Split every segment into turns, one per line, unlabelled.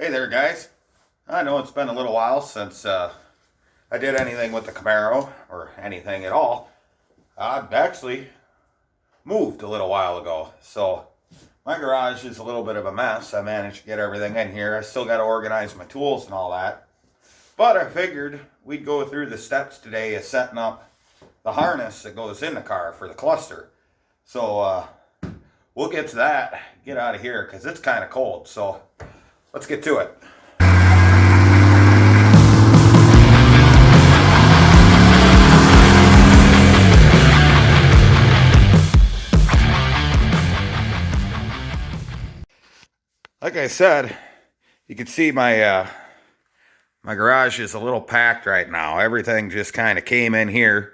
Hey there, guys. I know it's been a little while since I did anything with the Camaro, or anything at all. I've actually moved a little while ago, so my garage is a little bit of a mess. I managed to get everything in here. I still got to organize my tools and all that. But I figured we'd go through the steps today of setting up the harness that goes in the car for the cluster. So we'll get to that, get out of here, because it's kind of cold. So let's get to it. Like I said, you can see my my garage is a little packed right now. Everything just kind of came in here.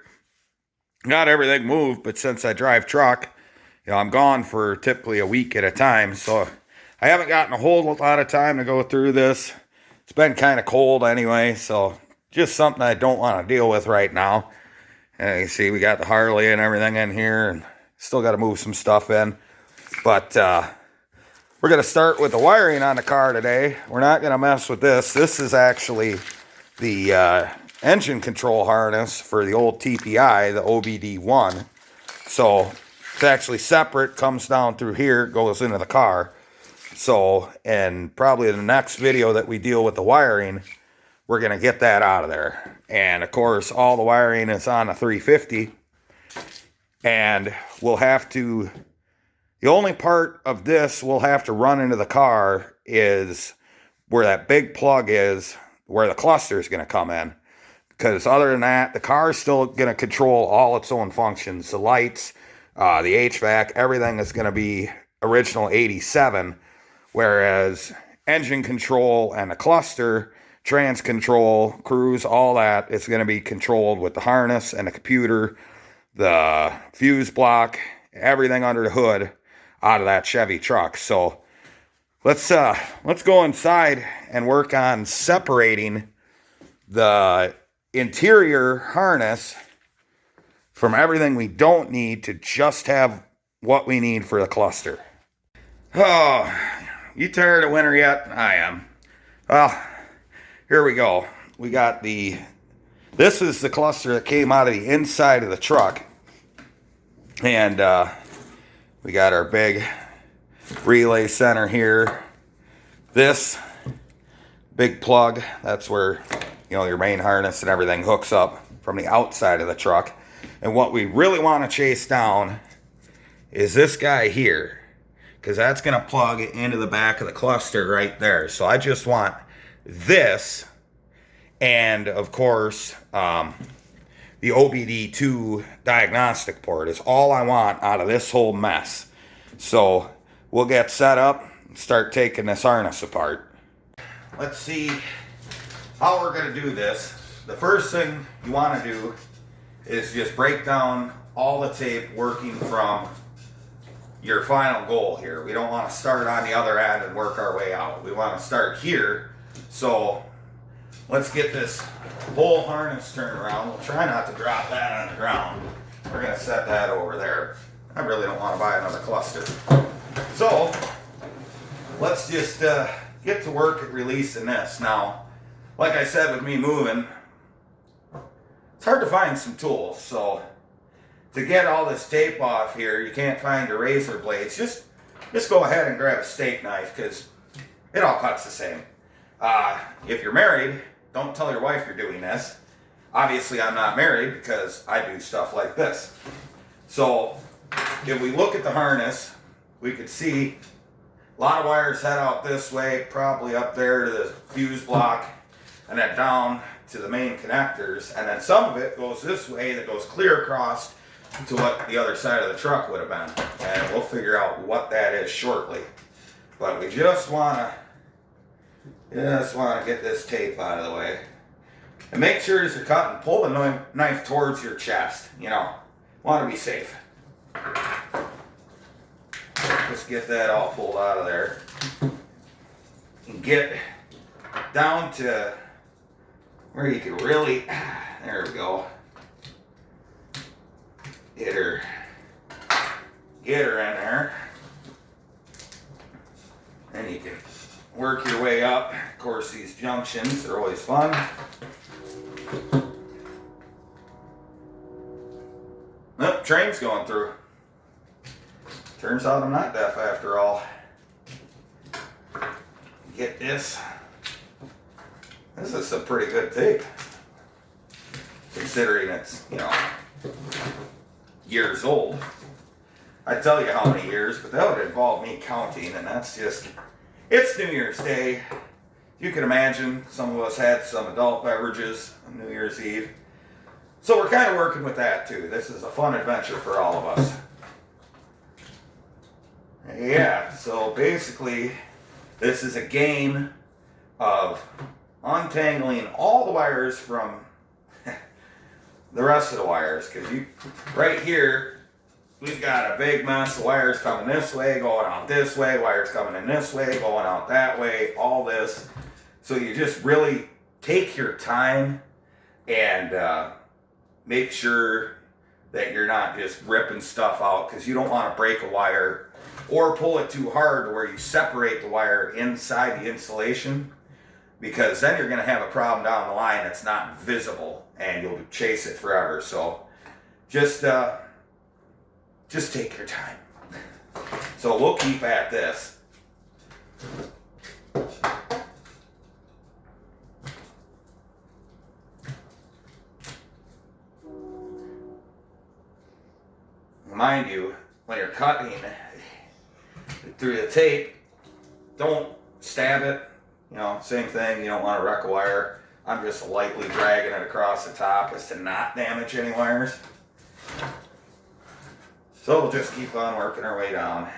Got everything moved, but since I drive truck, I'm gone for typically a week at a time. So I haven't gotten a whole lot of time to go through this. It's been kind of cold anyway, so just something I don't want to deal with right now. And you see we got the Harley and everything in here, and still got to move some stuff in. But we're going to start with the wiring on the car today. We're not going to mess with this. This is actually the engine control harness for the old TPI, the OBD1. So it's actually separate, comes down through here, goes into the car. So, and probably in the next video that we deal with the wiring, we're going to get that out of there. And of course, all the wiring is on a 350. And we'll have to... The only part of this we'll have to run into the car is where that big plug is, where the cluster is going to come in. Because other than that, the car is still going to control all its own functions. The lights, the HVAC, everything is going to be original 87. Whereas engine control and the cluster, trans control, cruise, all that is going to be controlled with the harness and the computer, the fuse block, everything under the hood out of that Chevy truck. So let's go inside and work on separating the interior harness from everything we don't need to just have what we need for the cluster. Oh, you tired of winter yet? I am. Well, here we go. We got this is the cluster that came out of the inside of the truck. And we got our big relay center here. This big plug, that's where your main harness and everything hooks up from the outside of the truck. And what we really want to chase down is this guy here, because that's going to plug into the back of the cluster right there. So I just want this, and of course the OBD2 diagnostic port is all I want out of this whole mess. So we'll get set up and start taking this harness apart. Let's see how we're going to do this. The first thing you want to do is just break down all the tape working from your final goal here. We don't want to start on the other end and work our way out. We want to start here. So let's get this whole harness turned around. We'll try not to drop that on the ground. We're going to set that over there. I really don't want to buy another cluster. So let's just get to work at releasing this. Now, like I said, with me moving, it's hard to find some tools. So to get all this tape off here, you can't find your razor blades. Just go ahead and grab a steak knife, because it all cuts the same. If you're married, don't tell your wife you're doing this. Obviously, I'm not married because I do stuff like this. So if we look at the harness, we could see a lot of wires head out this way, probably up there to the fuse block, and then down to the main connectors. And then some of it goes this way, that goes clear across to what the other side of the truck would have been. And we'll figure out what that is shortly. But we just want to get this tape out of the way. And make sure as you're cutting, pull the knife towards your chest. Want to be safe. Just get that all pulled out of there. And get down to where you can really, there we go. Get her in there. Then you can work your way up. Of course, these junctions are always fun. Nope, train's going through. Turns out I'm not deaf after all. Get this. This is some pretty good tape. Considering it's, years old. I'd tell you how many years, but that would involve me counting, and that's just, it's New Year's Day. You can imagine some of us had some adult beverages on New Year's Eve. So we're kind of working with that too. This is a fun adventure for all of us. Yeah, so basically, this is a game of untangling all the wires from the rest of the wires. Because right here, we've got a big mess of wires coming this way, going out this way, wires coming in this way, going out that way, all this. So you just really take your time and make sure that you're not just ripping stuff out, because you don't want to break a wire or pull it too hard where you separate the wire inside the insulation, because then you're going to have a problem down the line that's not visible and you'll chase it forever. So just take your time. So we'll keep at this. Mind you, when you're cutting through the tape, don't stab it. Same thing, you don't want to wreck a wire. I'm just lightly dragging it across the top as to not damage any wires. So we'll just keep on working our way down.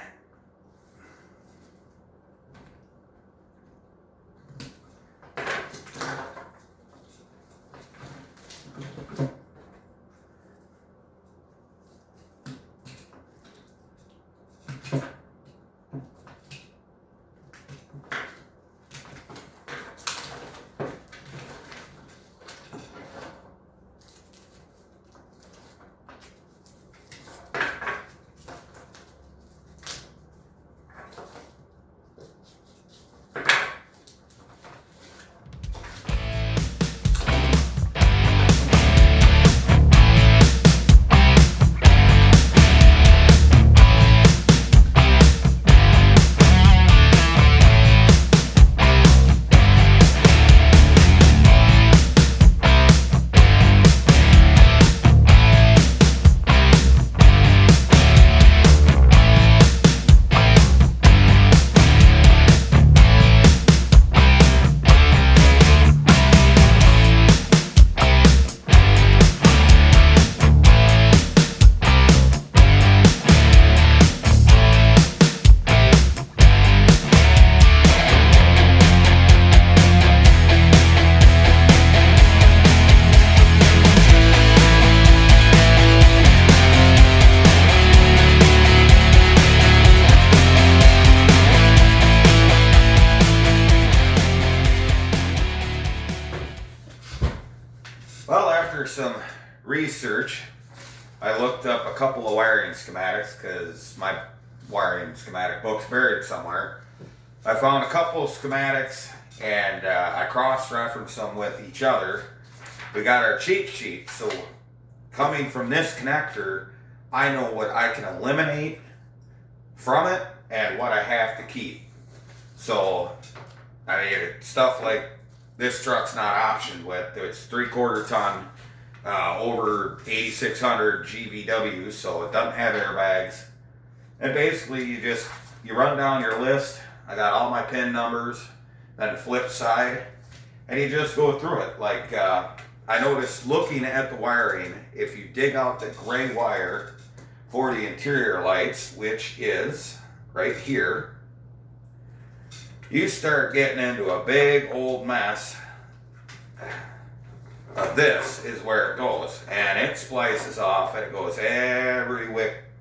Well, after some research, I looked up a couple of wiring schematics because my wiring schematic book's buried somewhere. I found a couple of schematics and I cross-referenced them with each other. We got our cheat sheet, so coming from this connector, I know what I can eliminate from it and what I have to keep. So, I mean, stuff like this truck's not optioned with. It's 3/4 ton, over 8,600 GVW, so it doesn't have airbags. And basically, you run down your list. I got all my pin numbers, then the flip side, and you just go through it. Like, I noticed looking at the wiring, if you dig out the gray wire for the interior lights, which is right here, you start getting into a big old mess. This is where it goes, and it splices off, and it goes every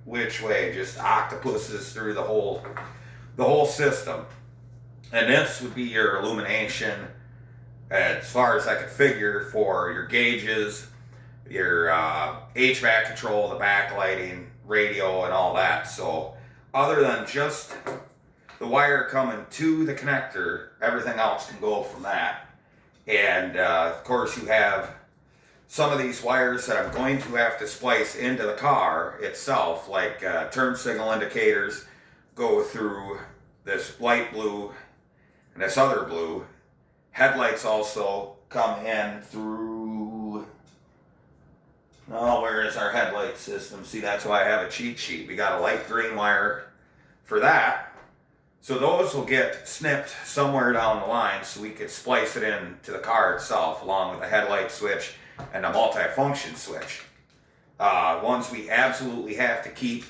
which way, just octopuses through the whole system. And this would be your illumination, as far as I could figure, for your gauges, your HVAC control, the backlighting, radio, and all that. So other than just the wire coming to the connector, everything else can go from that. And of course you have some of these wires that I'm going to have to splice into the car itself, like turn signal indicators go through this light blue and this other blue. Headlights also come in through, oh, where is our headlight system? See, that's why I have a cheat sheet. We got a light green wire for that. So those will get snipped somewhere down the line so we could splice it in to the car itself along with the headlight switch and the multi-function switch. Ones we absolutely have to keep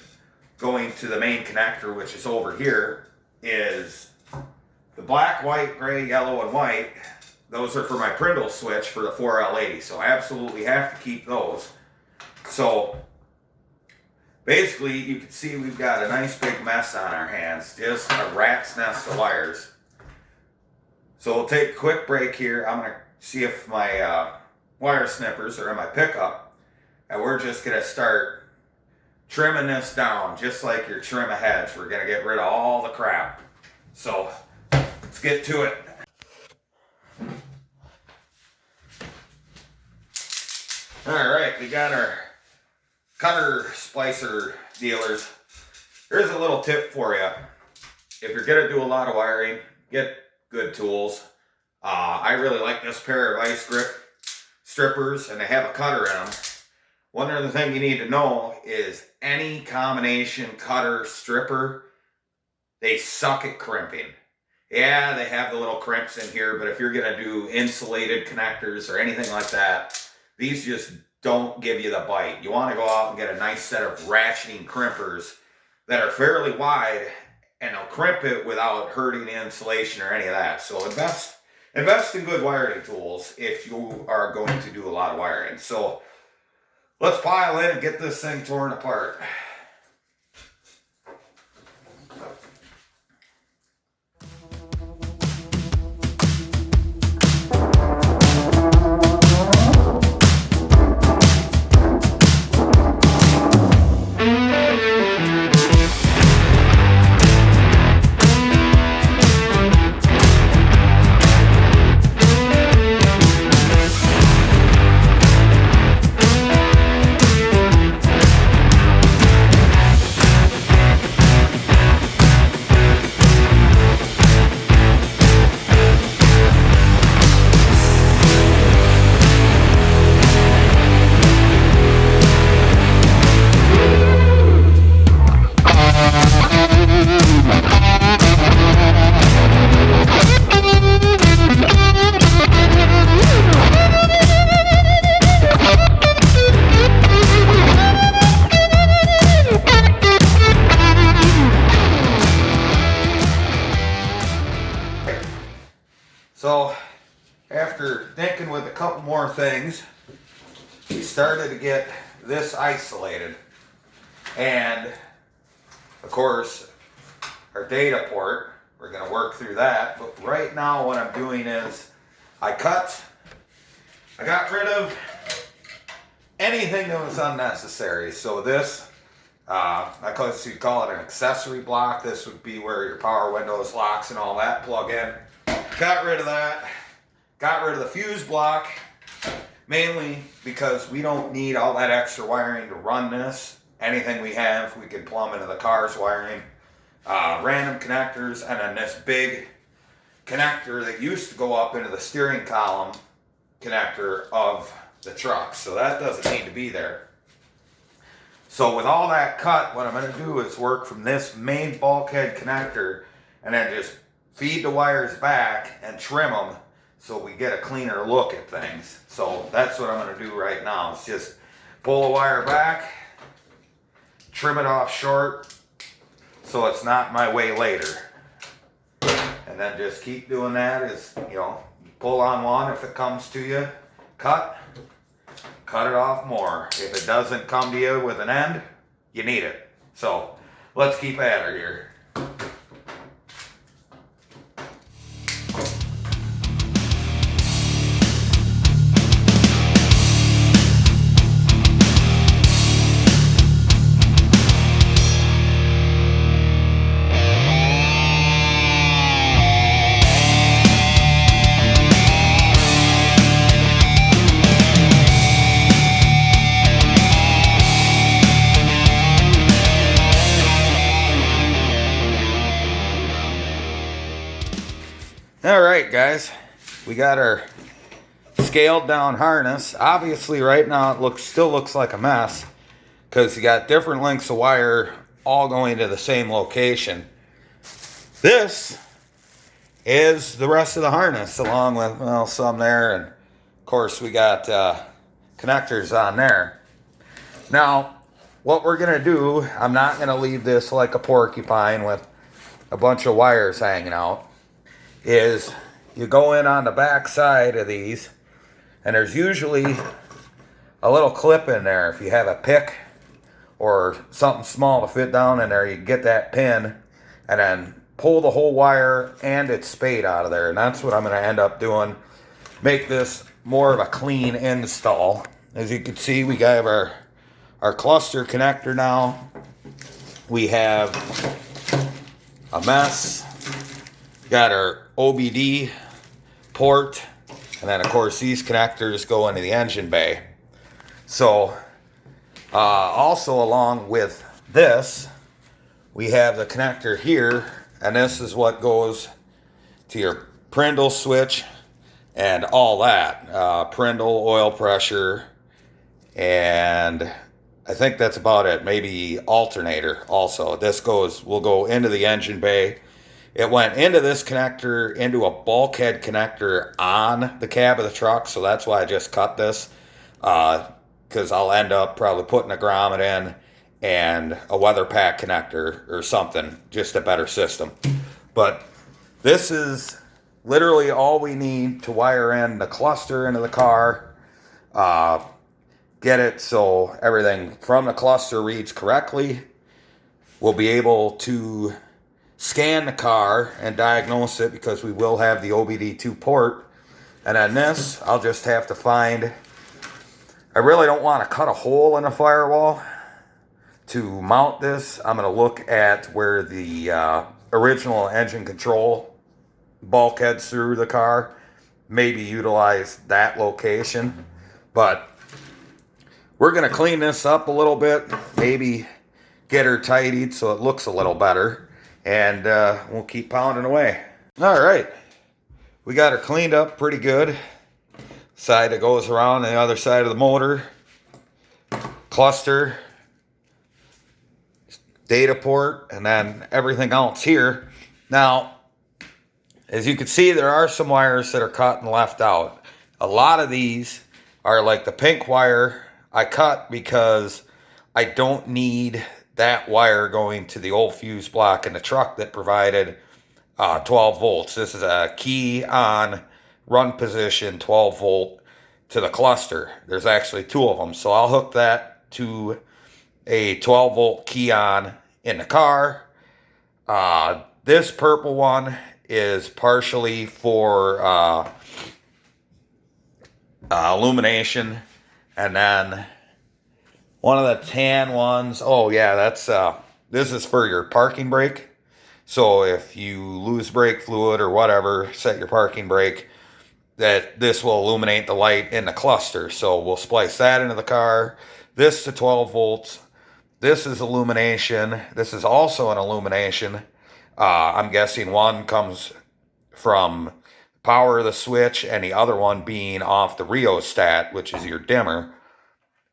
going to the main connector, which is over here, is the black, white, gray, yellow, and white. Those are for my Prindle switch for the 4L80, so I absolutely have to keep those. So basically, you can see we've got a nice big mess on our hands, just a rat's nest of wires. So we'll take a quick break here. I'm going to see if my wire snippers are in my pickup, and we're just going to start trimming this down just like you trim a hedge. We're going to get rid of all the crap. So let's get to it. Alright, we got our cutter splicer dealers. Here's a little tip for you. If you're going to do a lot of wiring, get good tools. I really like this pair of ice grip strippers, and they have a cutter in them. One other thing you need to know is any combination cutter stripper, they suck at crimping. Yeah, they have the little crimps in here, but if you're going to do insulated connectors or anything like that, these just don't give you the bite. You want to go out and get a nice set of ratcheting crimpers that are fairly wide, and they'll crimp it without hurting the insulation or any of that. So invest in good wiring tools if you are going to do a lot of wiring. So let's pile in and get this thing torn apart. So after thinking with a couple more things, we started to get this isolated. And of course, our data port, we're going to work through that. But right now what I'm doing is I got rid of anything that was unnecessary. So this, I guess you'd call it an accessory block. This would be where your power windows, locks, and all that plug in. Got rid of that. Got rid of the fuse block, mainly because we don't need all that extra wiring to run this. Anything we have, we can plumb into the car's wiring. Random connectors, and then this big connector that used to go up into the steering column connector of the truck. So that doesn't need to be there. So with all that cut, what I'm going to do is work from this main bulkhead connector and then just feed the wires back and trim them so we get a cleaner look at things. So that's what I'm going to do right now. It's just pull the wire back, trim it off short so it's not in my way later. And then just keep doing that. Is, you know, pull on one if it comes to you, cut it off more. If it doesn't come to you with an end, you need it. So let's keep at it here. All right, guys, we got our scaled down harness. Obviously right now it still looks like a mess because you got different lengths of wire all going to the same location. This is the rest of the harness, along with, well, some there, and of course we got connectors on there. Now what we're gonna do, I'm not gonna leave this like a porcupine with a bunch of wires hanging out, is you go in on the back side of these, and there's usually a little clip in there. If you have a pick or something small to fit down in there, you get that pin and then pull the whole wire and its spade out of there. And that's what I'm going to end up doing. Make this more of a clean install. As you can see, we got our cluster connector now. We have a mess. Got our OBD port, and then of course these connectors go into the engine bay. So also along with this, we have the connector here, and this is what goes to your Prindle switch and all that. Prindle, oil pressure, and I think that's about it. Maybe alternator also. This will go into the engine bay. It went into this connector, into a bulkhead connector on the cab of the truck, so that's why I just cut this, because I'll end up probably putting a grommet in and a weather pack connector or something, just a better system. But this is literally all we need to wire in the cluster into the car, get it so everything from the cluster reads correctly. We'll be able to scan the car and diagnose it because we will have the OBD2 port. And then this, I'll just have to find, I really don't want to cut a hole in the firewall to mount this. I'm going to look at where the original engine control bulkheads through the car, maybe utilize that location. But we're going to clean this up a little bit, maybe get her tidied so it looks a little better. And we'll keep pounding away. All right, we got her cleaned up pretty good. Side that goes around the other side of the motor, cluster, data port, and then everything else here. Now, as you can see, there are some wires that are cut and left out. A lot of these are like the pink wire I cut because I don't need that wire going to the old fuse block in the truck that provided 12 volts. This is a key on run position 12 volt to the cluster. There's actually two of them. So I'll hook that to a 12 volt key on in the car. This purple one is partially for illumination, and then one of the tan ones, oh yeah, that's this is for your parking brake. So if you lose brake fluid or whatever, set your parking brake, that this will illuminate the light in the cluster. So we'll splice that into the car. This to 12 volts. This is illumination. This is also an illumination. I'm guessing one comes from power of the switch and the other one being off the rheostat, which is your dimmer.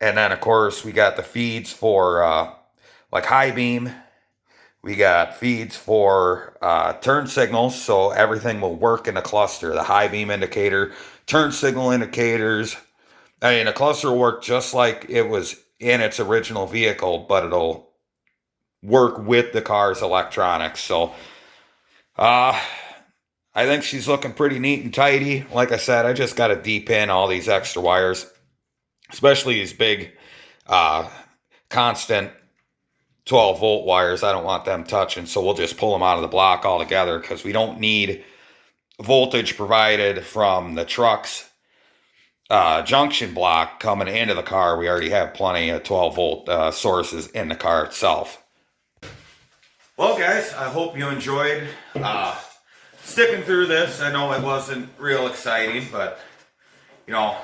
And then, of course, we got the feeds for like high beam. We got feeds for turn signals, so everything will work in the cluster. The high beam indicator, turn signal indicators. I mean, the cluster will work just like it was in its original vehicle, but it'll work with the car's electronics. So, I think she's looking pretty neat and tidy. Like I said, I just got to deep in all these extra wires, especially these big constant 12 volt wires. I don't want them touching, so we'll just pull them out of the block altogether because we don't need voltage provided from the truck's junction block coming into the car. We already have plenty of 12 volt sources in the car itself. Well, guys, I hope you enjoyed sticking through this. I know it wasn't real exciting, but you know,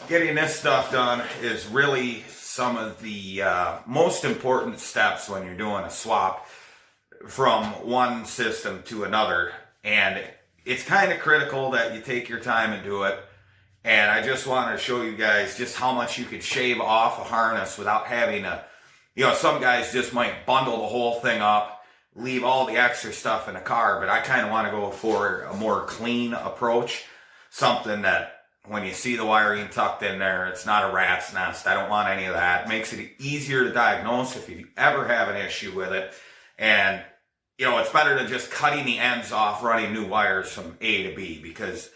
getting this stuff done is really some of the most important steps when you're doing a swap from one system to another. And it's kind of critical that you take your time and do it. And I just wanted to show you guys just how much you could shave off a harness without having to, some guys just might bundle the whole thing up, leave all the extra stuff in the car, but I kind of want to go for a more clean approach, something that when you see the wiring tucked in there, it's not a rat's nest. I don't want any of that. It makes it easier to diagnose if you ever have an issue with it. And, it's better than just cutting the ends off, running new wires from A to B, because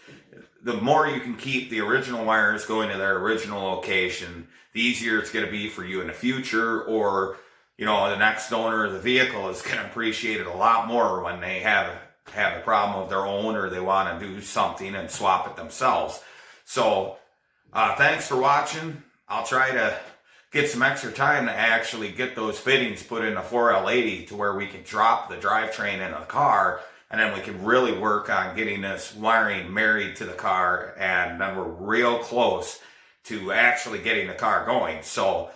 the more you can keep the original wires going to their original location, the easier it's going to be for you in the future, or, the next owner of the vehicle is going to appreciate it a lot more when they have a problem of their own, or they want to do something and swap it themselves. So, thanks for watching. I'll try to get some extra time to actually get those fittings put in a 4L80 to where we can drop the drivetrain in the car, and then we can really work on getting this wiring married to the car, and then we're real close to actually getting the car going. So,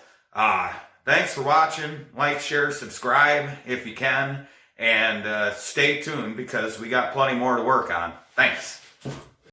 thanks for watching. Like, share, subscribe if you can, and stay tuned because we got plenty more to work on. Thanks.